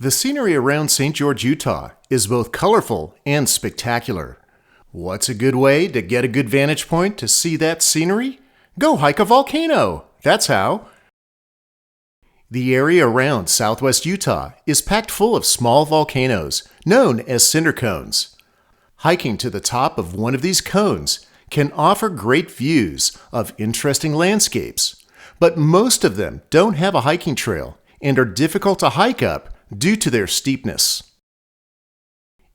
The scenery around St. George, Utah is both colorful and spectacular. What's a good way to get a good vantage point to see that scenery? Go hike a volcano! That's how! The area around southwest Utah is packed full of small volcanoes known as cinder cones. Hiking to the top of one of these cones can offer great views of interesting landscapes, but most of them don't have a hiking trail and are difficult to hike up due to their steepness.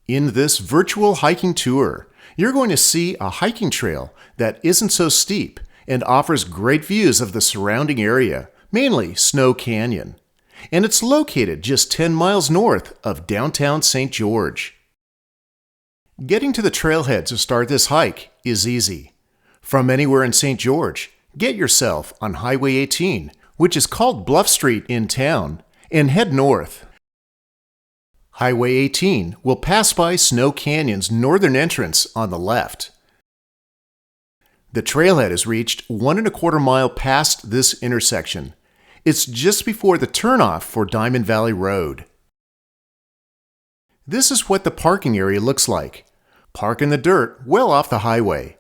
In this virtual hiking tour, you're going to see a hiking trail that isn't so steep and offers great views of the surrounding area, mainly Snow Canyon. And it's located just 10 miles north of downtown St. George. Getting to the trailhead to start this hike is easy. From anywhere in St. George, get yourself on Highway 18, which is called Bluff Street in town, and head north. Highway 18 will pass by Snow Canyon's northern entrance on the left. The trailhead is reached 1.25 miles past this intersection. It's just before the turnoff for Diamond Valley Road. This is what the parking area looks like. Park in the dirt well off the highway.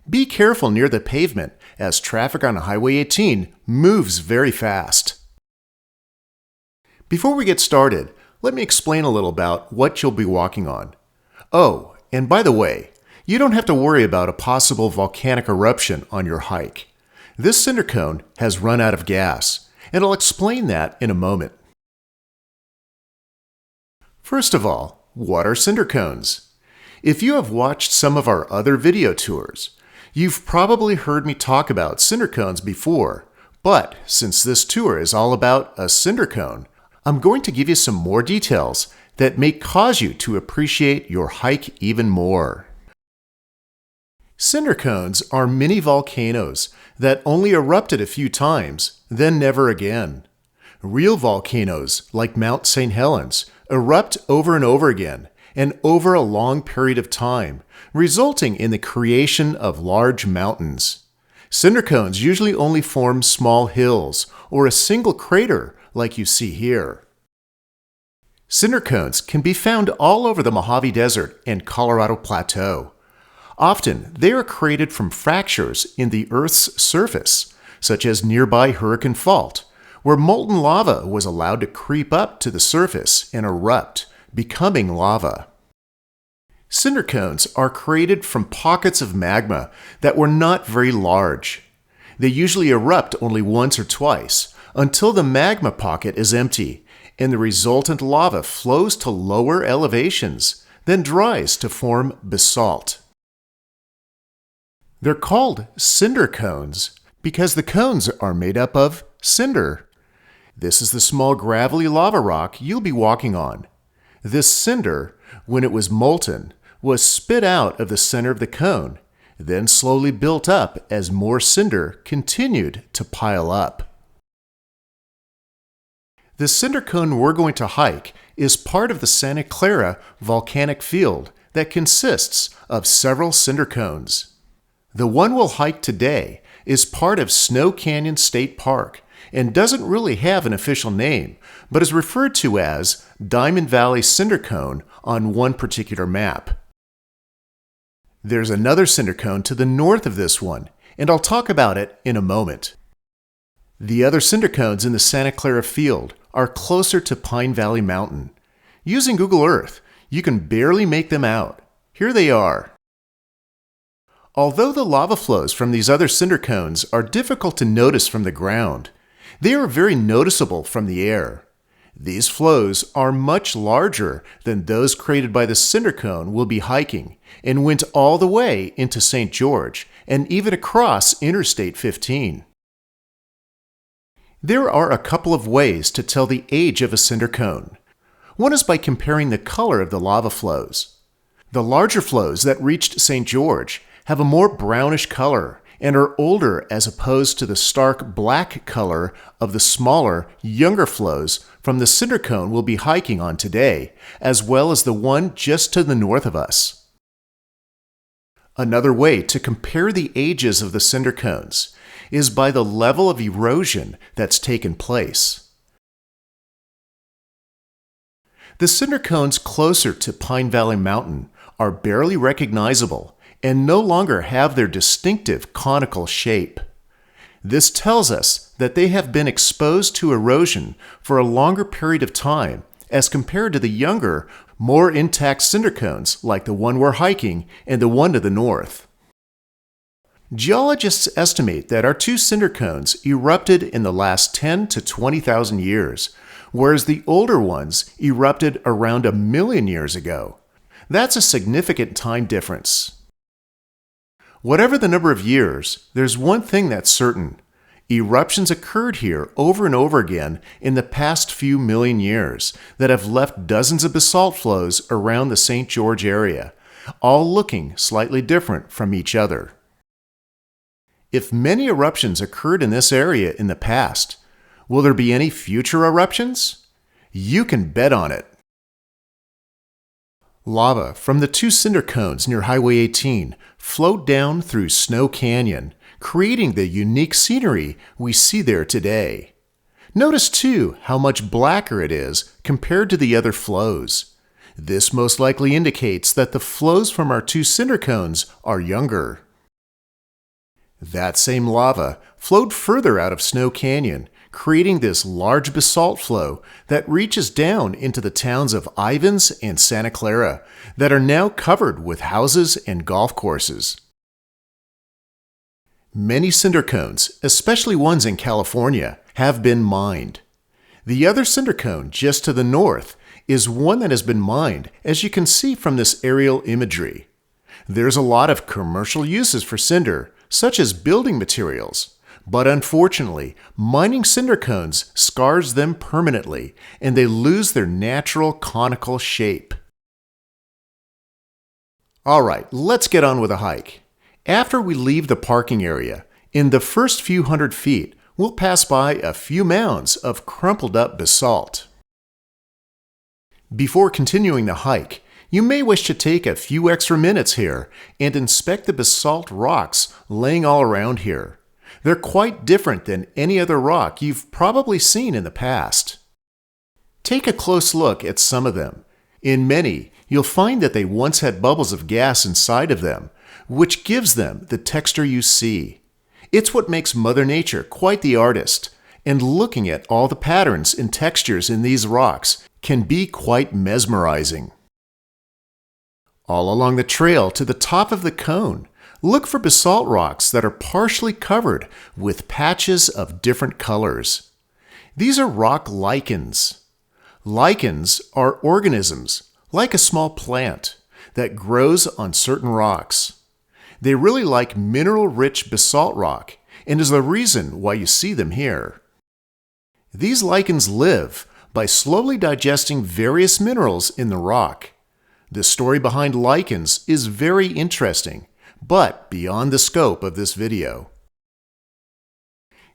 Be careful near the pavement as traffic on Highway 18 moves very fast. Before we get started, let me explain a little about what you'll be walking on. Oh, and by the way, you don't have to worry about a possible volcanic eruption on your hike. This cinder cone has run out of gas, and I'll explain that in a moment. First of all, what are cinder cones? If you have watched some of our other video tours, you've probably heard me talk about cinder cones before, but since this tour is all about a cinder cone, I'm going to give you some more details that may cause you to appreciate your hike even more. Cinder cones are mini volcanoes that only erupted a few times, then never again. Real volcanoes, like Mount St. Helens, erupt over and over again, and over a long period of time, resulting in the creation of large mountains. Cinder cones usually only form small hills or a single crater like you see here. Cinder cones can be found all over the Mojave Desert and Colorado Plateau. Often, they are created from fractures in the Earth's surface, such as nearby Hurricane Fault, where molten lava was allowed to creep up to the surface and erupt, becoming lava. Cinder cones are created from pockets of magma that were not very large. They usually erupt only once or twice, until the magma pocket is empty and the resultant lava flows to lower elevations, then dries to form basalt. They're called cinder cones because the cones are made up of cinder. This is the small gravelly lava rock you'll be walking on. This cinder, when it was molten, was spit out of the center of the cone, then slowly built up as more cinder continued to pile up. The cinder cone we're going to hike is part of the Santa Clara volcanic field that consists of several cinder cones. The one we'll hike today is part of Snow Canyon State Park and doesn't really have an official name, but is referred to as Diamond Valley Cinder Cone on one particular map. There's another cinder cone to the north of this one, and I'll talk about it in a moment. The other cinder cones in the Santa Clara field are closer to Pine Valley Mountain. Using Google Earth, you can barely make them out. Here they are. Although the lava flows from these other cinder cones are difficult to notice from the ground, they are very noticeable from the air. These flows are much larger than those created by the cinder cone we'll be hiking and went all the way into St. George and even across Interstate 15. There are a couple of ways to tell the age of a cinder cone. One is by comparing the color of the lava flows. The larger flows that reached St. George have a more brownish color and are older as opposed to the stark black color of the smaller, younger flows from the cinder cone we'll be hiking on today, as well as the one just to the north of us. Another way to compare the ages of the cinder cones is by the level of erosion that's taken place. The cinder cones closer to Pine Valley Mountain are barely recognizable and no longer have their distinctive conical shape. This tells us that they have been exposed to erosion for a longer period of time as compared to the younger, more intact cinder cones like the one we're hiking and the one to the north. Geologists estimate that our two cinder cones erupted in the last 10 to 20,000 years, whereas the older ones erupted around 1 million years ago. That's a significant time difference. Whatever the number of years, there's one thing that's certain. Eruptions occurred here over and over again in the past few million years that have left dozens of basalt flows around the St. George area, all looking slightly different from each other. If many eruptions occurred in this area in the past, will there be any future eruptions? You can bet on it. Lava from the two cinder cones near Highway 18 flowed down through Snow Canyon, creating the unique scenery we see there today. Notice too how much blacker it is compared to the other flows. This most likely indicates that the flows from our two cinder cones are younger. That same lava flowed further out of Snow Canyon, creating this large basalt flow that reaches down into the towns of Ivins and Santa Clara that are now covered with houses and golf courses. Many cinder cones, especially ones in California, have been mined. The other cinder cone just to the north is one that has been mined, as you can see from this aerial imagery. There's a lot of commercial uses for cinder, such as building materials, but unfortunately, mining cinder cones scars them permanently, and they lose their natural conical shape. Alright, let's get on with a hike. After we leave the parking area, in the first few hundred feet, we'll pass by a few mounds of crumpled up basalt. Before continuing the hike, you may wish to take a few extra minutes here and inspect the basalt rocks laying all around here. They're quite different than any other rock you've probably seen in the past. Take a close look at some of them. In many, you'll find that they once had bubbles of gas inside of them, which gives them the texture you see. It's what makes Mother Nature quite the artist, and looking at all the patterns and textures in these rocks can be quite mesmerizing. All along the trail to the top of the cone, look for basalt rocks that are partially covered with patches of different colors. These are rock lichens. Lichens are organisms, like a small plant, that grows on certain rocks. They really like mineral-rich basalt rock, and is the reason why you see them here. These lichens live by slowly digesting various minerals in the rock. The story behind lichens is very interesting, but beyond the scope of this video.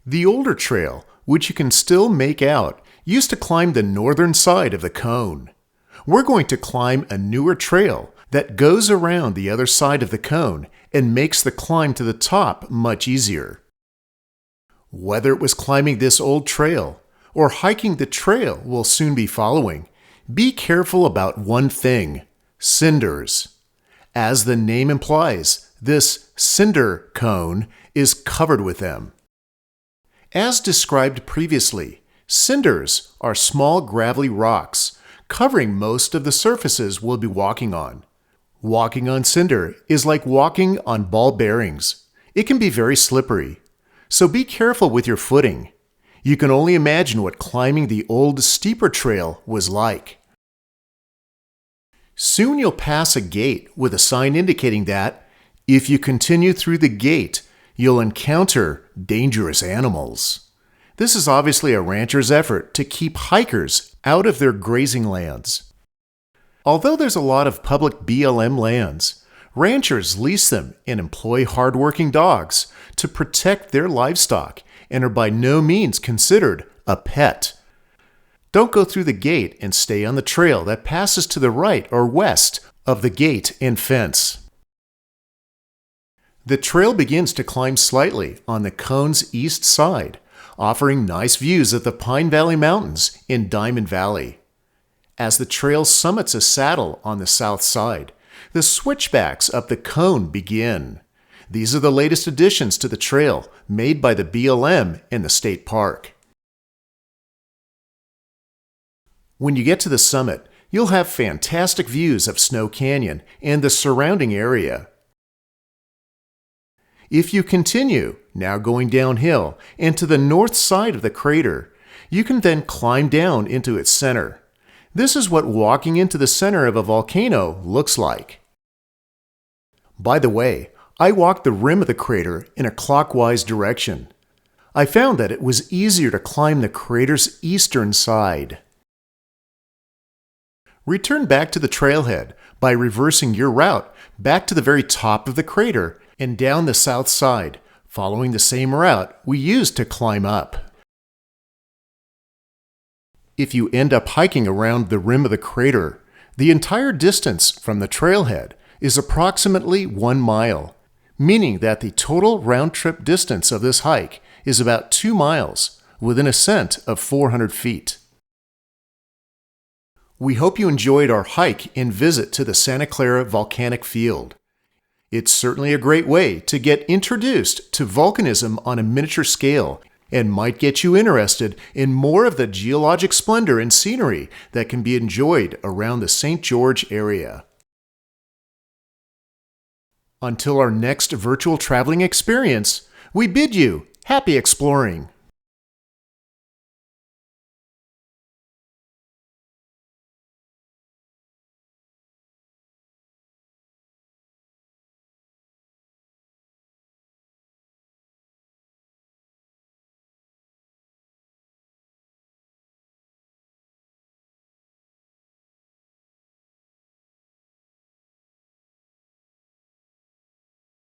The older trail, which you can still make out, used to climb the northern side of the cone. We're going to climb a newer trail that goes around the other side of the cone and makes the climb to the top much easier. Whether it was climbing this old trail or hiking the trail we'll soon be following, be careful about one thing: cinders. As the name implies, this cinder cone is covered with them. As described previously, cinders are small gravelly rocks covering most of the surfaces we'll be walking on. Walking on cinder is like walking on ball bearings. It can be very slippery, so be careful with your footing. You can only imagine what climbing the old steeper trail was like. Soon you'll pass a gate with a sign indicating that, if you continue through the gate, you'll encounter dangerous animals. This is obviously a rancher's effort to keep hikers out of their grazing lands. Although there's a lot of public BLM lands, ranchers lease them and employ hardworking dogs to protect their livestock and are by no means considered a pet. Don't go through the gate and stay on the trail that passes to the right or west of the gate and fence. The trail begins to climb slightly on the cone's east side, offering nice views of the Pine Valley Mountains in Diamond Valley. As the trail summits a saddle on the south side, the switchbacks up the cone begin. These are the latest additions to the trail made by the BLM in the state park. When you get to the summit, you'll have fantastic views of Snow Canyon and the surrounding area. If you continue, now going downhill, and to the north side of the crater, you can then climb down into its center. This is what walking into the center of a volcano looks like. By the way, I walked the rim of the crater in a clockwise direction. I found that it was easier to climb the crater's eastern side. Return back to the trailhead by reversing your route back to the very top of the crater and down the south side, following the same route we used to climb up. If you end up hiking around the rim of the crater, the entire distance from the trailhead is approximately 1 mile, meaning that the total round-trip distance of this hike is about 2 miles with an ascent of 400 feet. We hope you enjoyed our hike and visit to the Santa Clara Volcanic Field. It's certainly a great way to get introduced to volcanism on a miniature scale and might get you interested in more of the geologic splendor and scenery that can be enjoyed around the St. George area. Until our next virtual traveling experience, we bid you happy exploring.